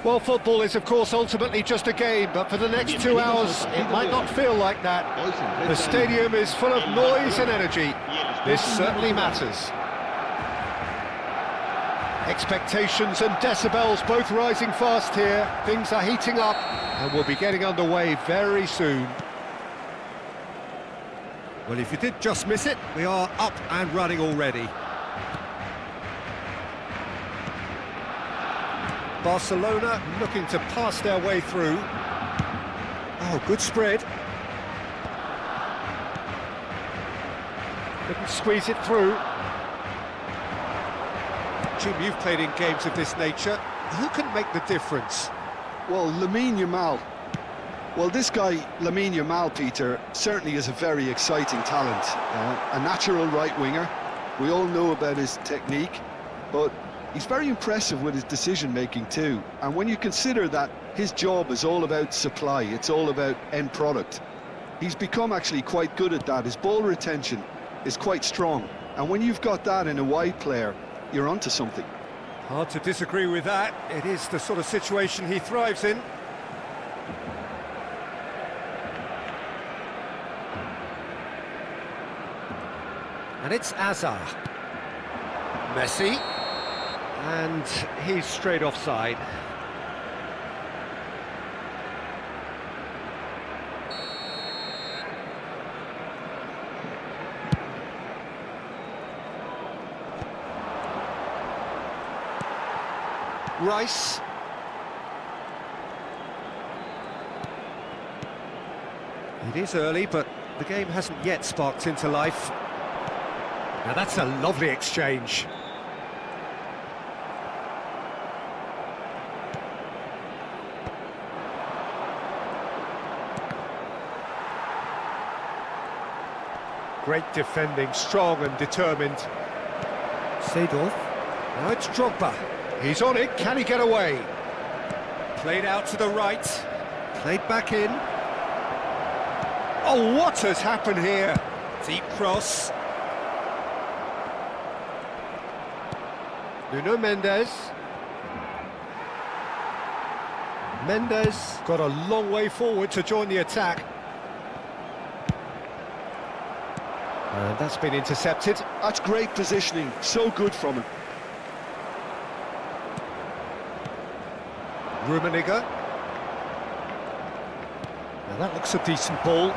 Well, football is, of course, ultimately just a game, but for the next 2 hours, it might not feel like that. The stadium is full of noise and energy. This certainly matters. Expectations and decibels both rising fast here. Things are heating up, and we'll be getting underway very soon. Well, if you did just miss it, we are up and running already. Barcelona looking to pass their way through. Oh, good spread. Couldn't squeeze it through. Jim, you've played in games of this nature. Who can make the difference? Well, Lamine Yamal. Well, this guy, Lamine Yamal, Peter, certainly is a very exciting talent. A natural right winger. We all know about his technique, but he's very impressive with his decision-making too. And when you consider that his job is all about supply, it's all about end product, he's become actually quite good at that. His ball retention is quite strong. And when you've got that in a wide player, you're onto something. Hard to disagree with that. It is the sort of situation he thrives in. And it's Azar. Messi. And he's straight offside. Rice. It is early, but the game hasn't yet sparked into life. Now that's a lovely exchange. Great defending, strong and determined. Seedorf. Now it's Drogba. He's on it, can he get away? Played out to the right, played back in. Oh, what has happened here? Deep cross. Nuno Mendes. Mendes got a long way forward to join the attack. And that's been intercepted. That's great positioning, so good from him. Rummenigge. Now that looks a decent ball.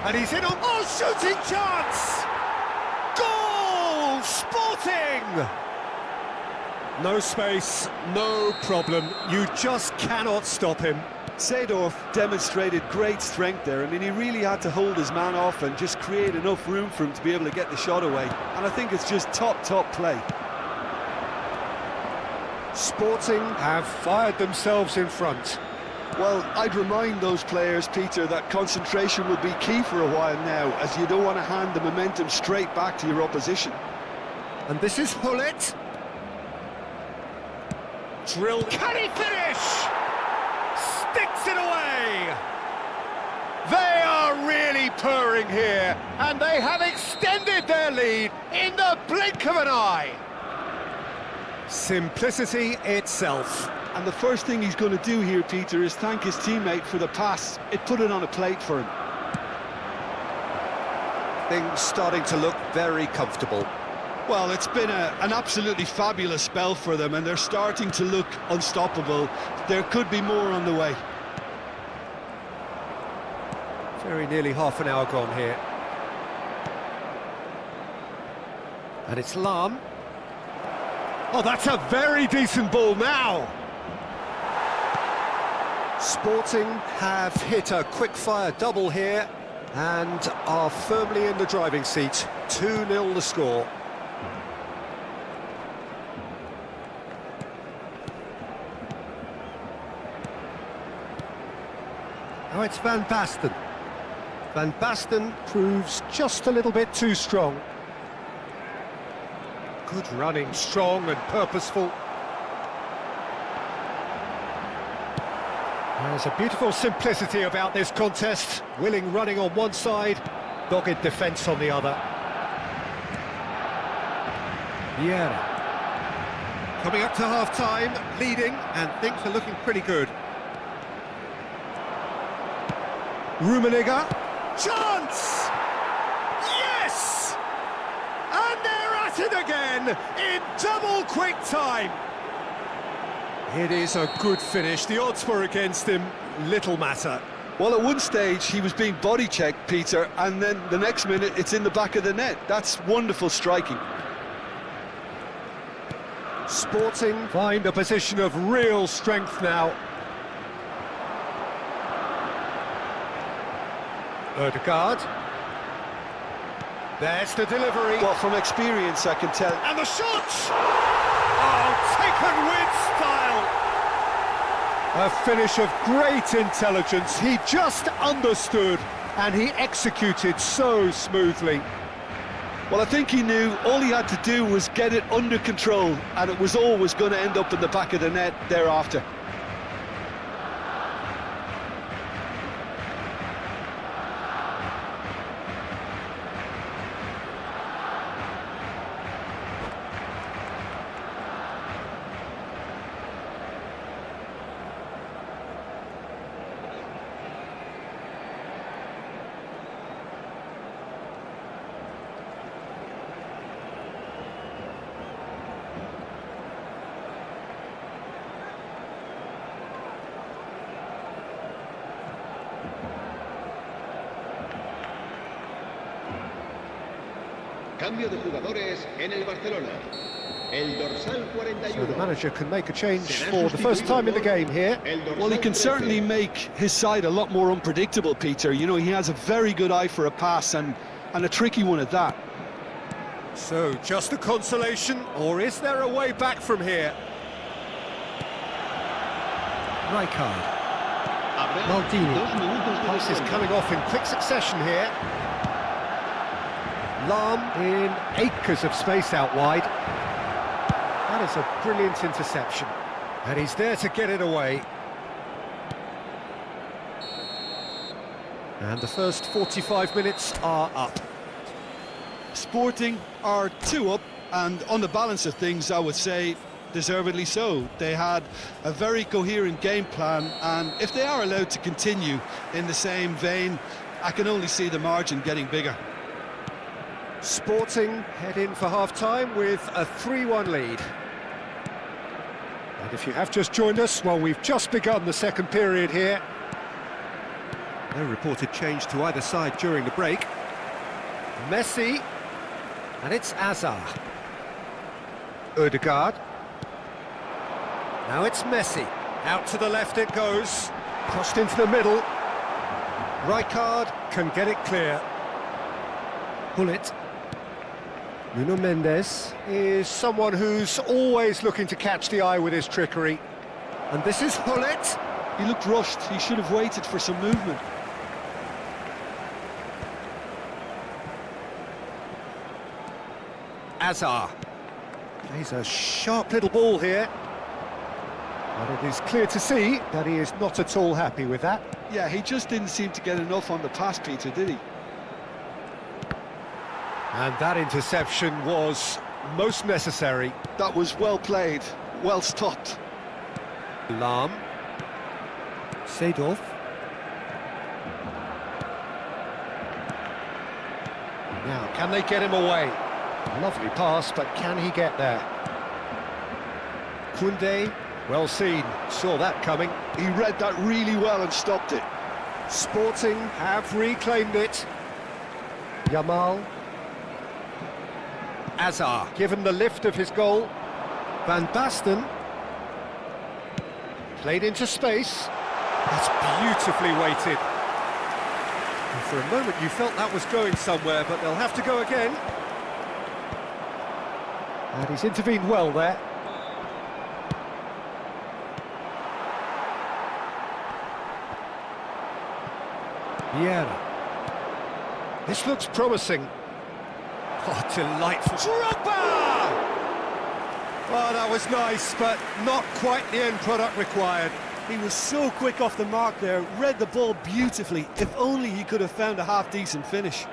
And he's in on... Oh, shooting chance! Goal! Sporting! No space, no problem. You just cannot stop him. Seedorf demonstrated great strength there. I mean, he really had to hold his man off and just create enough room for him to be able to get the shot away. And I think it's just top play. Sporting have fired themselves in front. Well, I'd remind those players, Peter, that concentration will be key for a while now, as you don't want to hand the momentum straight back to your opposition. And this is Hullet. Drilled. Can he finish? Sticks it away. They are really purring here, and they have extended their lead in the blink of an eye. Simplicity itself. And the first thing he's going to do here, Peter, is thank his teammate for the pass. It put it on a plate for him. Things starting to look very comfortable. Well, it's been an absolutely fabulous spell for them, and they're starting to look unstoppable. There could be more on the way. Very nearly half an hour gone here. And it's Lahm. Oh, that's a very decent ball now. Sporting have hit a quick-fire double here and are firmly in the driving seat. 2-0 the score. Now it's Van Basten. Van Basten proves just a little bit too strong. Good running, strong and purposeful. There's a beautiful simplicity about this contest. Willing running on one side, dogged defence on the other. Vieira. Coming up to half-time, leading, and things are looking pretty good. Rummenigge. Chance! Yes! And they're at it again in double quick time. It is a good finish. The odds were against him. Little matter. Well, at one stage he was being body checked, Peter, and then the next minute it's in the back of the net. That's wonderful striking. Sporting find a position of real strength now. Ødegaard. There's the delivery. Well, from experience I can tell. And the shot! Oh, taken with style! A finish of great intelligence. He just understood and he executed so smoothly. Well, I think he knew all he had to do was get it under control, and it was always going to end up in the back of the net thereafter. Cambio de jugadores en el Barcelona. El dorsal 41. So the manager can make a change for the first time in the game here. Well, he can certainly make his side a lot more unpredictable, Peter. You know, he has a very good eye for a pass, and a tricky one at that. So, just a consolation, or is there a way back from here? Rijkaard. Maldini. Passes coming off in quick succession here. Lahm in acres of space out wide. That is a brilliant interception. And he's there to get it away. And the first 45 minutes are up. Sporting are 2 up, and on the balance of things, I would say deservedly so. They had a very coherent game plan, and if they are allowed to continue in the same vein, I can only see the margin getting bigger. Sporting head in for half-time with a 3-1 lead. And if you have just joined us, well, we've just begun the second period here. No reported change to either side during the break. Messi, and it's Hazard. Ødegaard. Now it's Messi. Out to the left it goes. Crossed into the middle. Rijkaard can get it clear. Gullit. Nuno Mendes is someone who's always looking to catch the eye with his trickery. And this is Gullit. He looked rushed. He should have waited for some movement. Hazard. Plays a sharp little ball here. But it is clear to see that he is not at all happy with that. Yeah, he just didn't seem to get enough on the pass, Peter, did he? And that interception was most necessary. That was well played, well stopped. Lahm. Seedorf. Now, can they get him away? Lovely pass, but can he get there? Koundé, well seen, saw that coming. He read that really well and stopped it. Sporting have reclaimed it. Yamal. Hazard, given the lift of his goal. Van Basten. Played into space. That's beautifully weighted. And for a moment you felt that was going somewhere, but they'll have to go again. And he's intervened well there. Vieira. This looks promising. Oh, delightful. Drogba! Oh, that was nice, but not quite the end product required. He was so quick off the mark there, read the ball beautifully. If only he could have found a half-decent finish.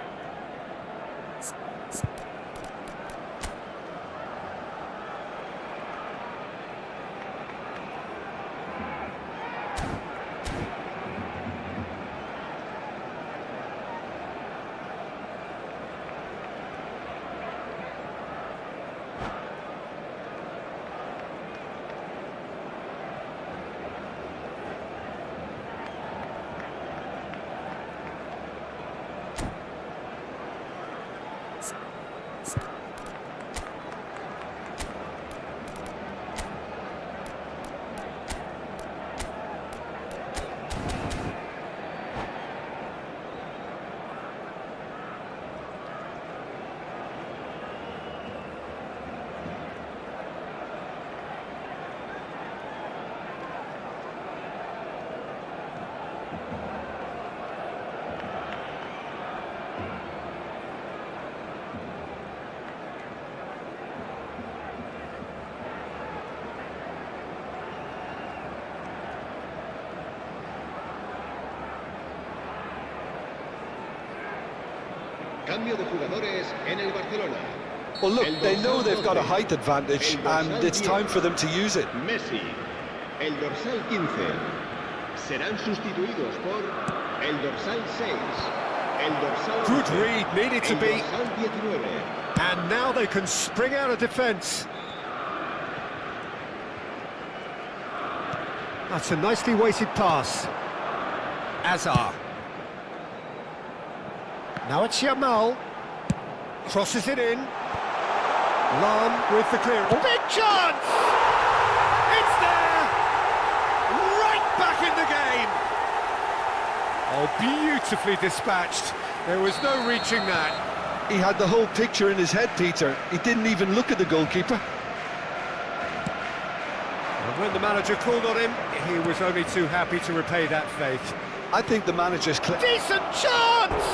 Cambio de jugadores en el Barcelona. Well, look, El they know dorsal they've got a 12. height advantage, El dorsal and it's 10. time for them to use it. Messi. El dorsal 15. Serán sustituidos por el dorsal 6. El dorsal Good 11. read, needed to El be. dorsal 19. And now they can spring out of defence. That's a nicely weighted pass. Azar. Now it's Yamal. Crosses it in. Lam with the clear. Oh, big chance! It's there! Right back in the game! Oh, beautifully dispatched. There was no reaching that. He had the whole picture in his head, Peter. He didn't even look at the goalkeeper. And when the manager called on him, he was only too happy to repay that faith. I think the manager's Decent chance!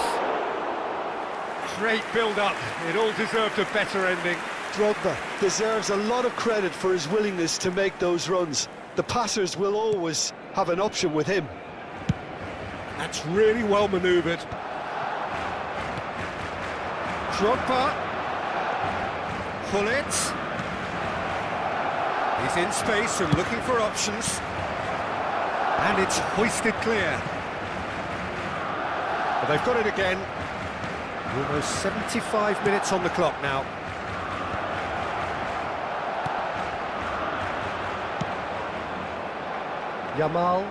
Great build-up. It all deserved a better ending. Drogba deserves a lot of credit for his willingness to make those runs. The passers will always have an option with him. That's really well manoeuvred. Drogba. Gullit. He's in space and looking for options. And it's hoisted clear. But they've got it again. Almost 75 minutes on the clock now. Yamal.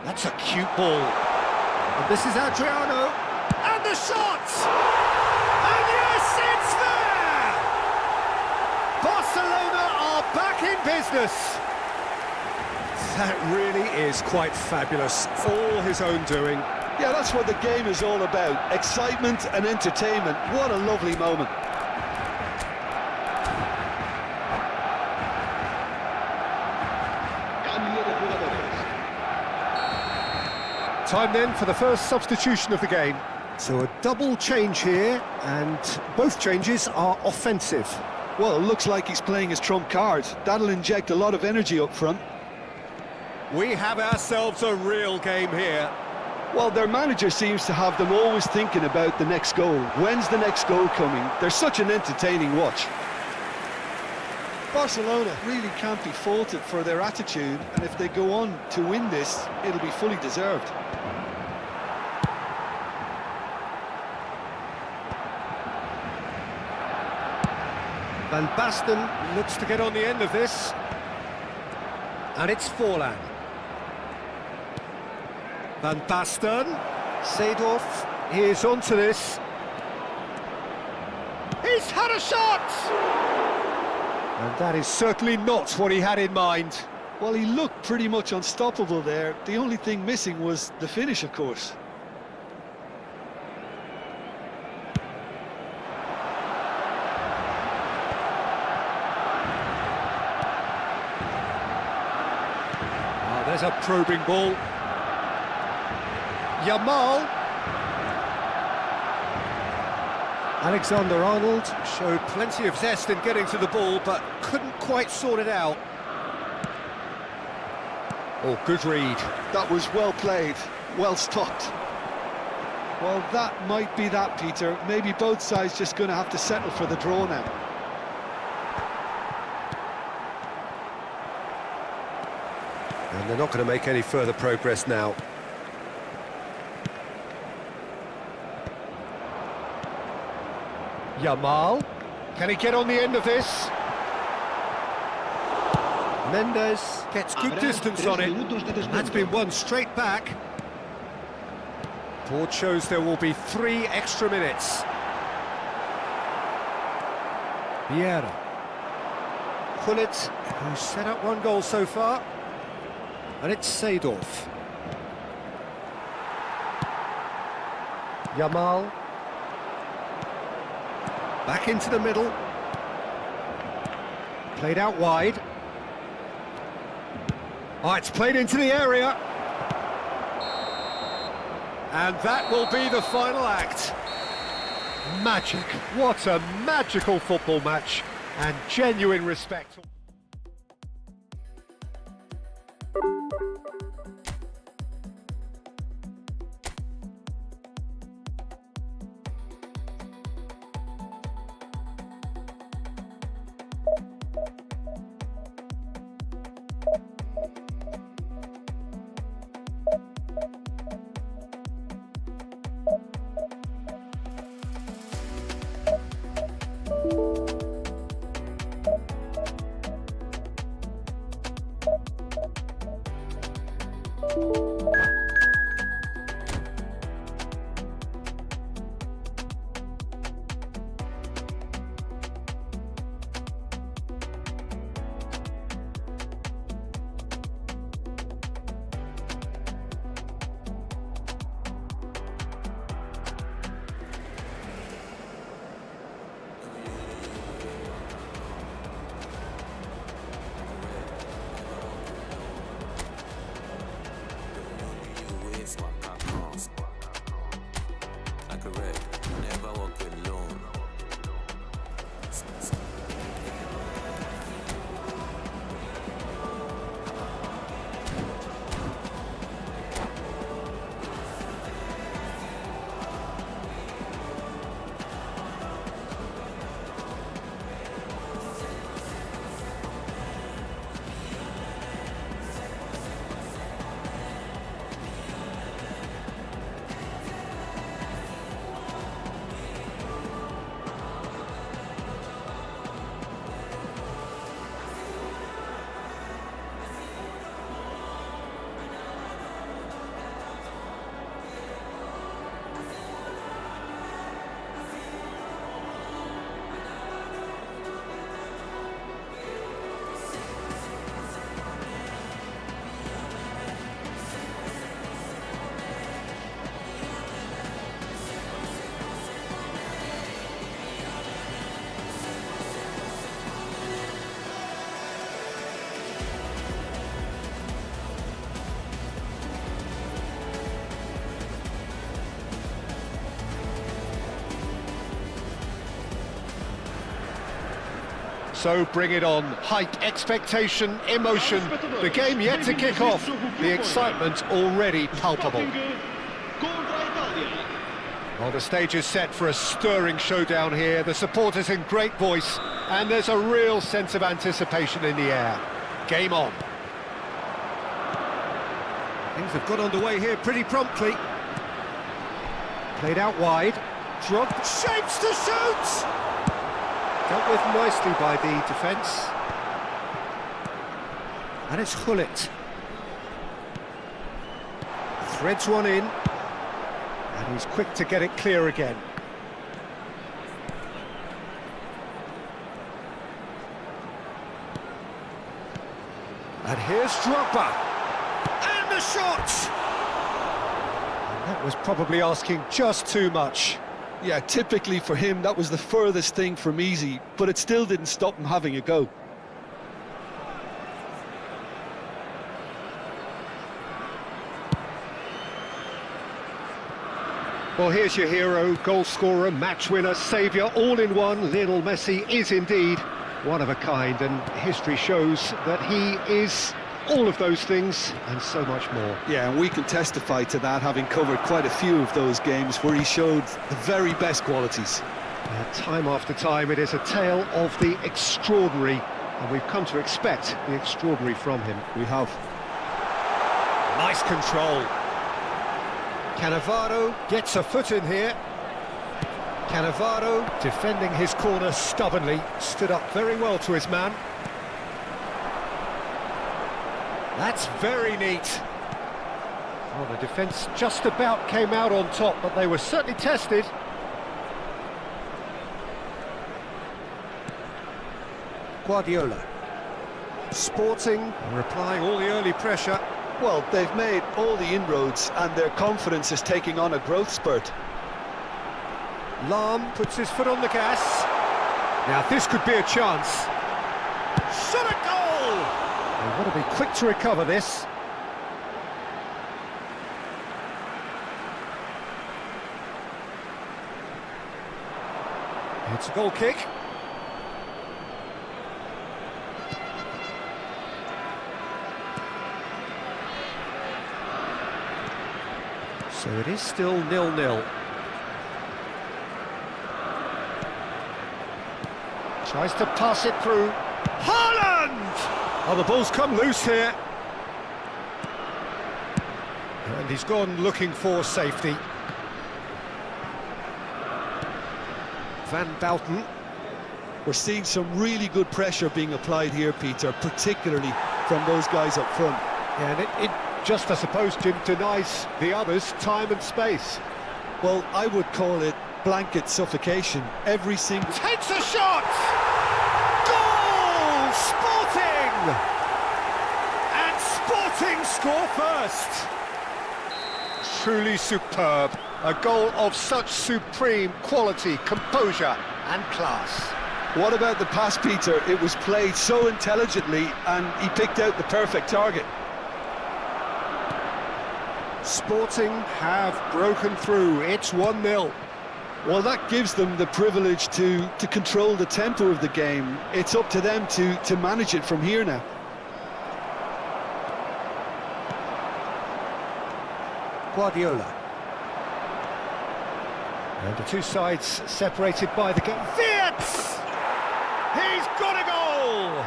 That's a cute ball. And this is Adriano. And the shot! And yes, it's there! Barcelona are back in business. That really is quite fabulous. All his own doing. Yeah, that's what the game is all about. Excitement and entertainment. What a lovely moment. Cambio de jugadores. Time then for the first substitution of the game. So a double change here, and both changes are offensive. Well, it looks like he's playing his trump card. That'll inject a lot of energy up front. We have ourselves a real game here. Well, their manager seems to have them always thinking about the next goal. When's the next goal coming? They're such an entertaining watch. Barcelona really can't be faulted for their attitude, and if they go on to win this, it'll be fully deserved. Van Basten looks to get on the end of this. And it's Forlan. Van Basten. Seedorf is onto this. He's had a shot! And that is certainly not what he had in mind. Well, he looked pretty much unstoppable there. The only thing missing was the finish, of course. There's a probing ball. Yamal. Alexander-Arnold showed plenty of zest in getting to the ball, but couldn't quite sort it out. Oh, good read. That was well played, well stopped. Well, that might be that, Peter. Maybe both sides just going to have to settle for the draw now. And they're not going to make any further progress now. Yamal. Can he get on the end of this? Mendes gets good distance on it. That's been won straight back. Board shows there will be 3 extra minutes. Vieira. Gullit, who's set up 1 goal so far. And it's Seedorf. Yamal. Back into the middle. Played out wide. Oh, it's played into the area. And that will be the final act. Magic. What a magical football match. And genuine respect. Like a red, never walk alone. So bring it on. Hype, expectation, emotion. The game yet to kick off. The excitement already palpable. Well, the stage is set for a stirring showdown here. The supporters in great voice, and there's a real sense of anticipation in the air. Game on. Things have got underway here pretty promptly. Played out wide. Dropped. Shapes to shoot! Dealt with nicely by the defence. And it's Gullit. Threads one in. And he's quick to get it clear again. And here's Drogba. And the shot! And that was probably asking just too much. Yeah, typically for him, that was the furthest thing from easy, but it still didn't stop him having a go. Well, here's your hero, goal scorer, match winner, saviour, all in one. Lionel Messi is indeed one of a kind, and history shows that he is all of those things and so much more. Yeah, and we can testify to that, having covered quite a few of those games where he showed the very best qualities. Time after time, it is a tale of the extraordinary, and we've come to expect the extraordinary from him. We have. Nice control. Cannavaro gets a foot in here. Cannavaro defending his corner stubbornly, stood up very well to his man. That's very neat. Well, the defence just about came out on top, but they were certainly tested. Guardiola. Sporting are applying all the early pressure. Well, they've made all the inroads and their confidence is taking on a growth spurt. Lahm puts his foot on the gas. Now this could be a chance. Shot a goal! They want to be quick to recover this. It's a goal kick. So it is still 0-0. Tries to pass it through. Haaland! Oh, the ball's come loose here. And he's gone looking for safety. Van Bouten. We're seeing some really good pressure being applied here, Peter, particularly from those guys up front. Yeah, and it just, I suppose, Jim, denies the others time and space. Well, I would call it blanket suffocation. Every single... Takes a shot! Goal! Sporting! And Sporting score first! Truly superb. A goal of such supreme quality, composure and class. What about the pass, Peter? It was played so intelligently and he picked out the perfect target. Sporting have broken through. It's 1-0. Well, that gives them the privilege to control the tempo of the game. It's up to them to manage it from here now. Guardiola. And the two sides separated by the gap. Wirtz! He's got a goal!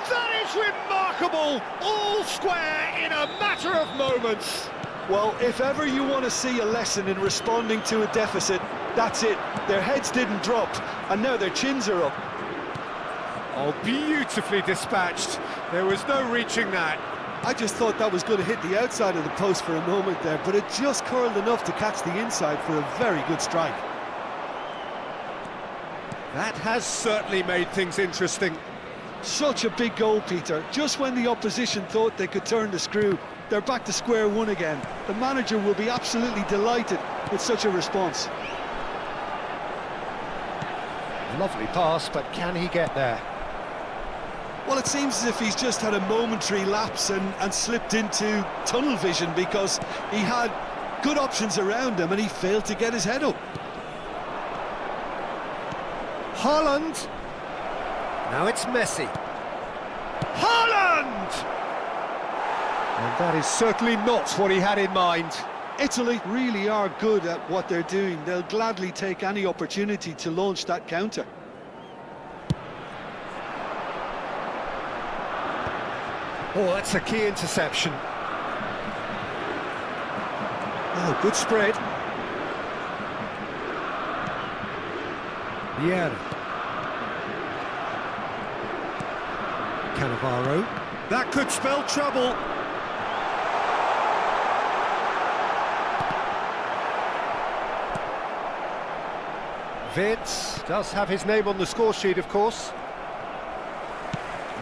That is remarkable! All square in a matter of moments. Well, if ever you want to see a lesson in responding to a deficit, that's it. Their heads didn't drop, and now their chins are up. Oh, beautifully dispatched. There was no reaching that. I just thought that was going to hit the outside of the post for a moment there, but it just curled enough to catch the inside for a very good strike. That has certainly made things interesting. Such a big goal, Peter. Just when the opposition thought they could turn the screw, they're back to square one again. The manager will be absolutely delighted with such a response. Lovely pass, but can he get there? Well, it seems as if he's just had a momentary lapse and slipped into tunnel vision because he had good options around him and he failed to get his head up. Haaland! Now it's Messi. Haaland! And that is certainly not what he had in mind. Italy really are good at what they're doing. They'll gladly take any opportunity to launch that counter. Oh, that's a key interception. Oh, good spread. Vieira. Cannavaro. That could spell trouble. Wirtz does have his name on the score sheet, of course.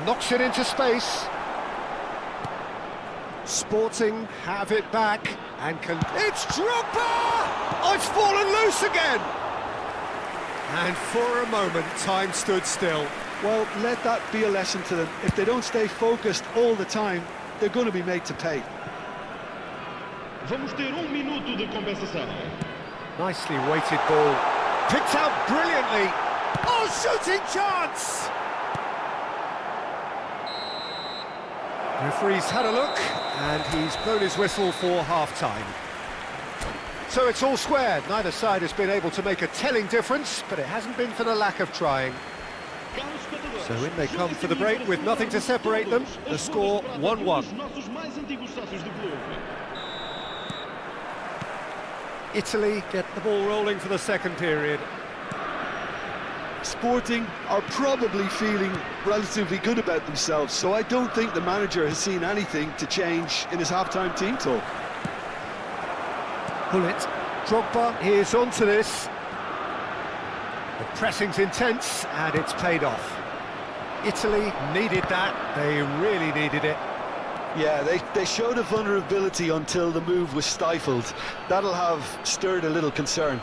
Knocks it into space. Sporting have it back and can... It's Drogba! Oh, it's fallen loose again! And for a moment, time stood still. Well, let that be a lesson to them. If they don't stay focused all the time, they're going to be made to pay. Vamos ter minuto de compensação. Nicely weighted ball. Picked out brilliantly. Oh, shooting chance! Referee's had a look, and he's blown his whistle for half-time. So it's all square. Neither side has been able to make a telling difference, but it hasn't been for the lack of trying. So in they come for the break with nothing to separate them. The score 1-1. Italy get the ball rolling for the second period. Sporting are probably feeling relatively good about themselves, so I don't think the manager has seen anything to change in his half-time team talk. Bullet. Drogba is onto this. The pressing's intense, and it's paid off. Italy needed that. They really needed it. Yeah, they showed a vulnerability until the move was stifled. That'll have stirred a little concern.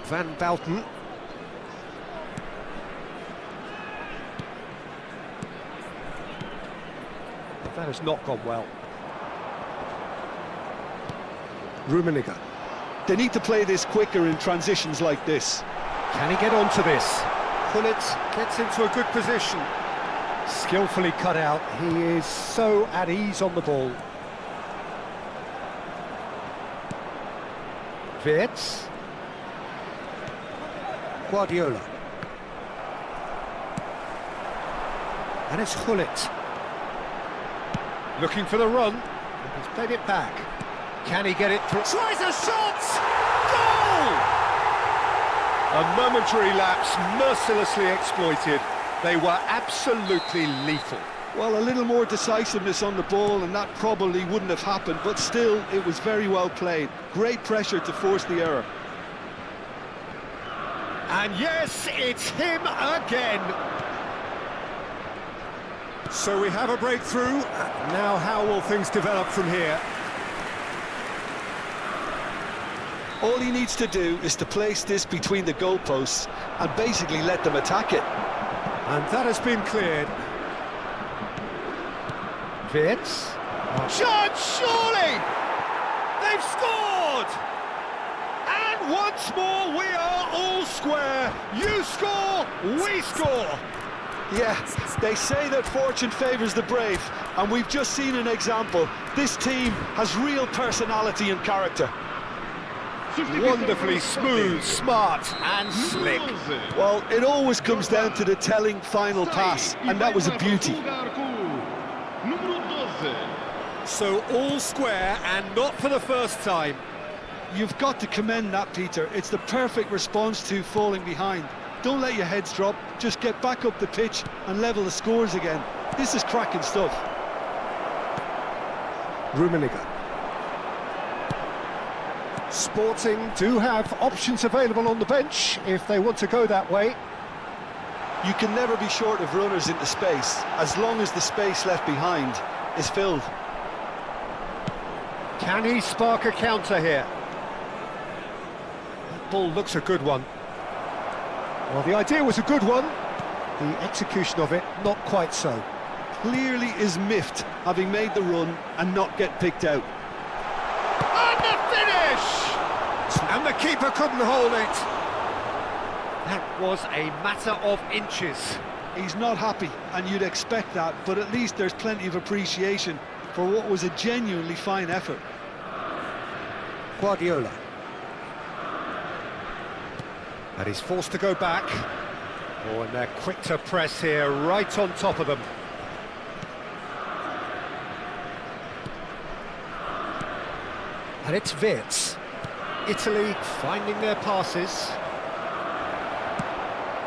Van Bouten. That has not gone well. Rummenigge. They need to play this quicker in transitions like this. Can he get onto this? Gullit gets into a good position. Skillfully cut out. He is so at ease on the ball. Wirtz. And it's Gullit. Looking for the run. He's played it back. Can he get it through? Tries a shot! Goal! A momentary lapse, mercilessly exploited. They were absolutely lethal. Well, a little more decisiveness on the ball and that probably wouldn't have happened, but still, it was very well played. Great pressure to force the error. And yes, it's him again. So we have a breakthrough. Now how will things develop from here? All he needs to do is to place this between the goalposts and basically let them attack it. And that has been cleared. Wirtz. Chance, surely! They've scored! And once more we are all square. You score, we score. Yeah, they say that fortune favours the brave, and we've just seen an example. This team has real personality and character. Wonderfully smooth, smart and slick. Well, it always comes down to the telling final pass, and that was a beauty. So all square, and not for the first time. You've got to commend that, Peter. It's the perfect response to falling behind. Don't let your heads drop, just get back up the pitch and level the scores again. This is cracking stuff. Rummenigge. Sporting do have options available on the bench if they want to go that way. You can never be short of runners into space, as long as the space left behind is filled. Can he spark a counter here? That ball looks a good one. Well, the idea was a good one. The execution of it, not quite so. Clearly is miffed, having made the run and not get picked out. And the finish! And the keeper couldn't hold it. That was a matter of inches. He's not happy, and you'd expect that, but at least there's plenty of appreciation for what was a genuinely fine effort. Guardiola. And he's forced to go back. Oh, and they're quick to press here, right on top of them. And it's Wirtz. Italy finding their passes.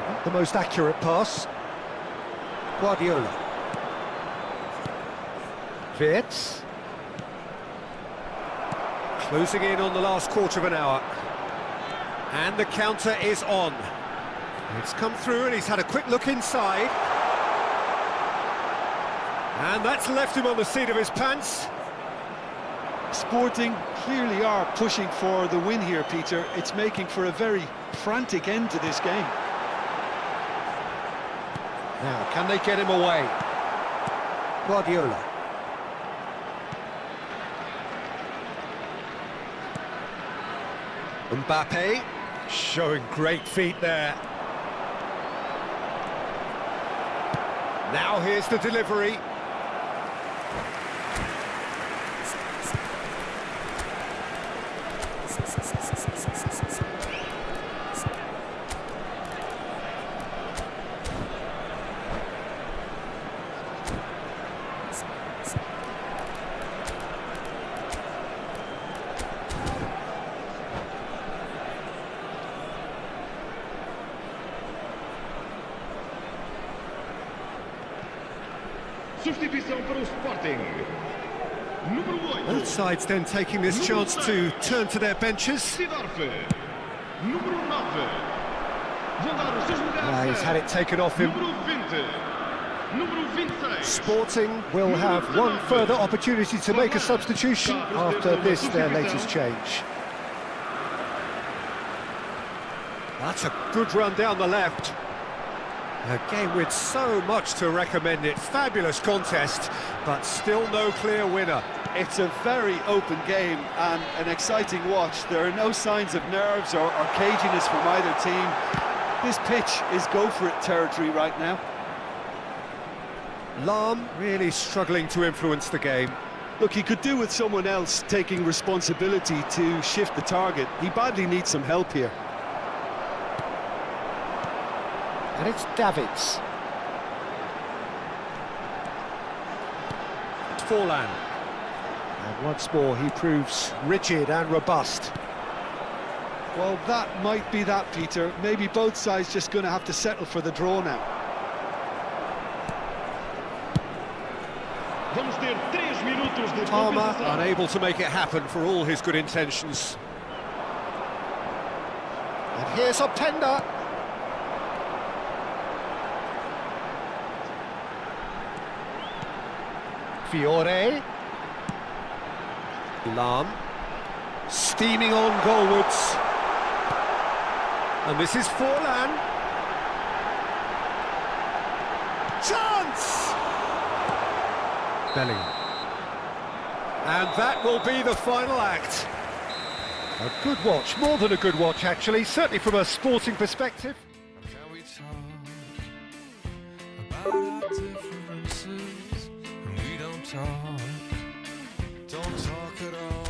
Not the most accurate pass. Guardiola. Wirtz. Closing in on the last quarter of an hour. And the counter is on. It's come through and he's had a quick look inside. And that's left him on the seat of his pants. Sporting clearly are pushing for the win here, Peter. It's making for a very frantic end to this game. Now, can they get him away? Guardiola. Mbappe, showing great feet there. Now here's the delivery. Substituição para o Sporting. Número 8. Both sides then taking this chance to turn to their benches. Seedorf. Número 9. Vão dar os seus lugares. He's had it taken off him. Número 20. Número 26. Sporting will have one further opportunity to make a substitution after this, their latest change. That's a good run down the left. A game with so much to recommend it. Fabulous contest, but still no clear winner. It's a very open game and an exciting watch. There are no signs of nerves or caginess from either team. This pitch is go-for-it territory right now. Lahm really struggling to influence the game. Look, he could do with someone else taking responsibility to shift the target. He badly needs some help here. And it's Davids. Forlan. And once more he proves rigid and robust. Well, that might be that, Peter. Maybe both sides just going to have to settle for the draw now. Vamos ter 3 minutos de Palmer compensação. unable to make it happen for all his good intentions. And here's Openda. Fiore. Lam. Steaming on goalwards. And this is Forlan. Chance! Bellingham. And that will be the final act. A good watch, more than a good watch actually, certainly from a sporting perspective. Can we talk about our differences? And we don't talk at all.